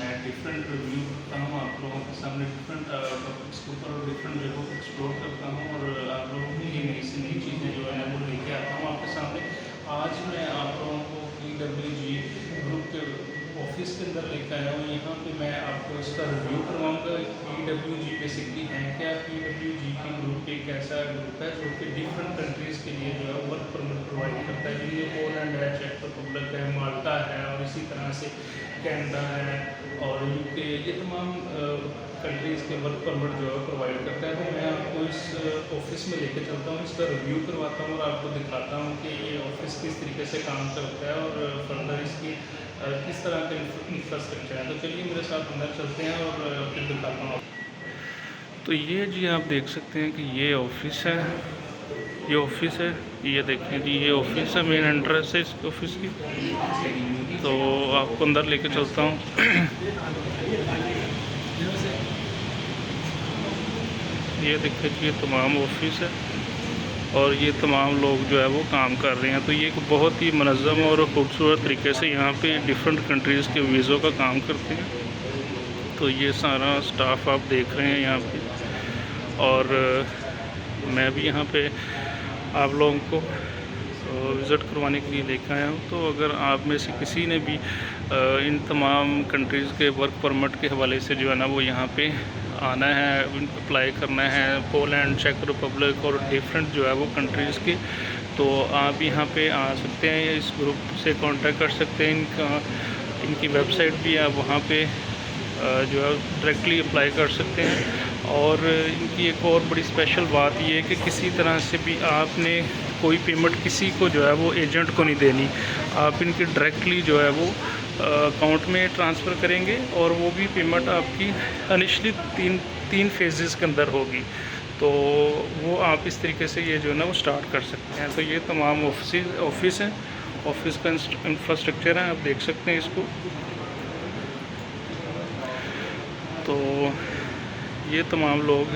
मैं different review करता हूँ आप लोगों के सामने, डिफरेंट टॉपिक्स के ऊपर और डिफरेंट जगहों को एक्सप्लोर करता हूँ और आप लोगों के लिए नई से नई चीज़ें जो है वो लेके आता हूँ आपके सामने। आज मैं आप लोगों को PWG ग्रुप के ऑफिस के अंदर लेकर आया हूँ। यहाँ पे मैं आपको इसका रिव्यू करवाऊँगा। PWG बेसिकली है क्या? PWG की ग्रुप एक ऐसा ग्रुप है जो कि डिफरेंट कंट्रीज़ के लिए जो है वर्क परमिट प्रोवाइड करता है। जिनमें पोलैंड है, चेक रिपब्लिक है, माल्टा है और इसी तरह से कनाडा है और UK, ये तमाम कंट्रीज़ के वर्क परमिट जो है प्रोवाइड करता है। तो मैं आपको इस ऑफिस में लेके चलता हूँ, इसका रिव्यू करवाता हूँ और आपको दिखाता हूँ कि ये ऑफिस किस तरीके से काम करता है और फर्दर इसकी किस तरह का इंफ्रास्ट्रक्चर है। तो चलिए मेरे साथ अंदर चलते हैं और फिर दिखाता हूँ। तो ये जी आप देख सकते हैं कि ये ऑफिस है, ये ऑफिस है, ये देखें जी ये ऑफिस है, मेन एंट्रेंस है इस ऑफिस की। तो आपको अंदर लेके चलता हूँ। ये देखिए जी ये तमाम ऑफिस है और ये तमाम लोग जो है वो काम कर रहे हैं। तो ये एक बहुत ही मनज़्ज़म और ख़ूबसूरत तरीके से यहाँ पे डिफरेंट कंट्रीज़ के वीज़ों का काम करते हैं। तो ये सारा स्टाफ आप देख रहे हैं यहाँ पे और मैं भी यहाँ पे आप लोगों को विज़िट करवाने के लिए लेकर आया हूँ। तो अगर आप में से किसी ने भी इन तमाम कंट्रीज़ के वर्क परमिट के हवाले से जो है ना वो यहाँ पे आना है, अप्लाई करना है, पोलैंड, चेक रिपब्लिक और डिफरेंट जो है वो कंट्रीज़ के, तो आप यहाँ पे आ सकते हैं। इस ग्रुप से कांटेक्ट कर सकते हैं। इनकी वेबसाइट भी आप वहाँ पे जो है डायरेक्टली अप्लाई कर सकते हैं। और इनकी एक और बड़ी स्पेशल बात ये है कि किसी तरह से भी आपने कोई पेमेंट किसी को जो है वो एजेंट को नहीं देनी। आप इनकी डायरेक्टली जो है वो अकाउंट में ट्रांसफ़र करेंगे और वो भी पेमेंट आपकी इनिशियली तीन फेजेस के अंदर होगी। तो वो आप इस तरीके से ये जो है ना वो स्टार्ट कर सकते हैं। तो ये तमाम ऑफिस हैं, ऑफिस का इंफ्रास्ट्रक्चर है, आप देख सकते हैं इसको। तो ये तमाम लोग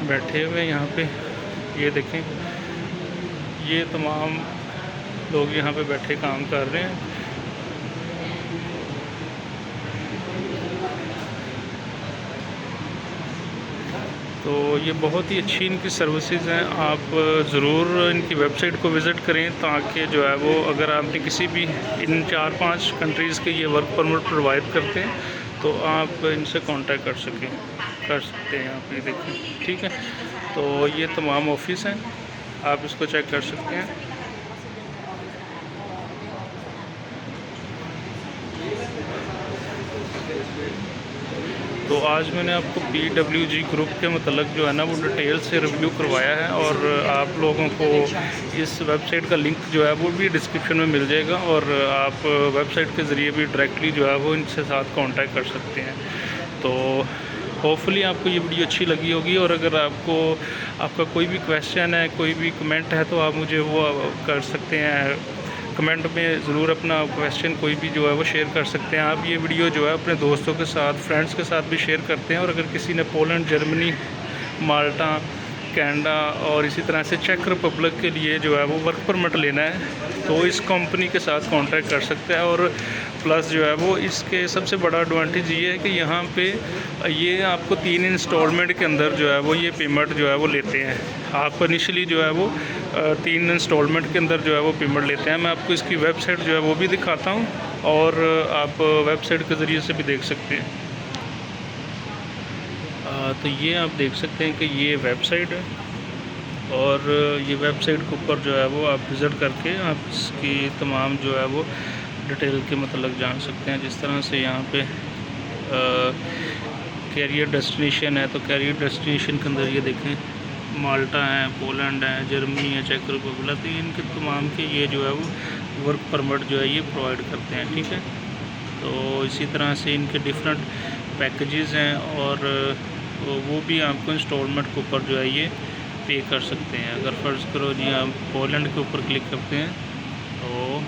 बैठे हुए हैं यहाँ पे, ये देखें ये तमाम लोग यहाँ पे बैठे काम कर रहे हैं। तो ये बहुत ही अच्छी इनकी सर्विसेज हैं। आप ज़रूर इनकी वेबसाइट को विज़िट करें ताकि जो है वो अगर आपने किसी भी इन 4-5 कंट्रीज़ के ये वर्क परमिट प्रोवाइड करते हैं तो आप इनसे कांटेक्ट कर सकते हैं। आप ये देखें, ठीक है। तो ये तमाम ऑफिस हैं, आप इसको चेक कर सकते हैं। तो आज मैंने आपको PWG ग्रुप के मतलब जो है ना वो डिटेल से रिव्यू करवाया है और आप लोगों को इस वेबसाइट का लिंक जो है वो भी डिस्क्रिप्शन में मिल जाएगा और आप वेबसाइट के ज़रिए भी डायरेक्टली जो है वो इनसे साथ कांटेक्ट कर सकते हैं। तो होपफुली आपको ये वीडियो अच्छी लगी होगी और अगर आपका कोई भी क्वेश्चन है, कोई भी कमेंट है तो आप मुझे वो कर सकते हैं। कमेंट में ज़रूर अपना क्वेश्चन कोई भी जो है वो शेयर कर सकते हैं। आप ये वीडियो जो है अपने दोस्तों के साथ, फ्रेंड्स के साथ भी शेयर करते हैं। और अगर किसी ने पोलैंड, जर्मनी, माल्टा, कनाडा और इसी तरह से चेक रिपब्लिक के लिए जो है वो वर्क परमिट लेना है तो इस कंपनी के साथ कांटेक्ट कर सकते हैं। और प्लस जो है वो इसके सबसे बड़ा एडवांटेज ये है कि यहाँ पे ये आपको 3 इंस्टॉलमेंट के अंदर जो है वो ये पेमेंट जो है वो लेते हैं। आप इनिशियली जो है वो 3 इंस्टॉलमेंट के अंदर जो है वो पेमेंट लेते हैं। मैं आपको इसकी वेबसाइट जो है वो भी दिखाता हूँ और आप वेबसाइट के ज़रिए से भी देख सकते हैं। तो ये आप देख सकते हैं कि ये वेबसाइट है और ये वेबसाइट के ऊपर जो है वो आप विज़िट करके आप इसकी तमाम जो है वो डिटेल के मतलब जान सकते हैं। जिस तरह से यहाँ पे कैरियर डेस्टिनेशन है, तो कैरियर डेस्टिनेशन के अंदर ये देखें माल्टा है, पोलैंड है, जर्मनी है, चेक रिपब्लिक, तो इनके तमाम के ये जो है वो वर्क परमिट जो है ये प्रोवाइड करते हैं, ठीक है। तो इसी तरह से इनके डिफरेंट पैकेजेस हैं और वो भी आपको इंस्टॉलमेंट के ऊपर जो है ये पे कर सकते हैं। अगर फ़र्ज़ करो जी आप पोलैंड के ऊपर क्लिक करते हैं तो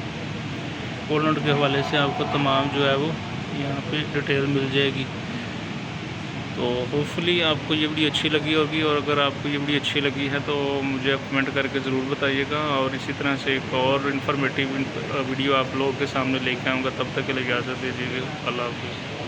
पोलैंड के हवाले से आपको तमाम जो है वो यहाँ पे डिटेल मिल जाएगी। तो होपफुली आपको ये वीडियो अच्छी लगी होगी और अगर आपको ये वीडियो अच्छी लगी है तो मुझे कमेंट करके ज़रूर बताइएगा। और इसी तरह से एक और इन्फॉर्मेटिव वीडियो आप लोगों के सामने लेके आऊँगा। तब तक के लिए इजाज़त दीजिएगा। अल्लाह हाफ़िज़।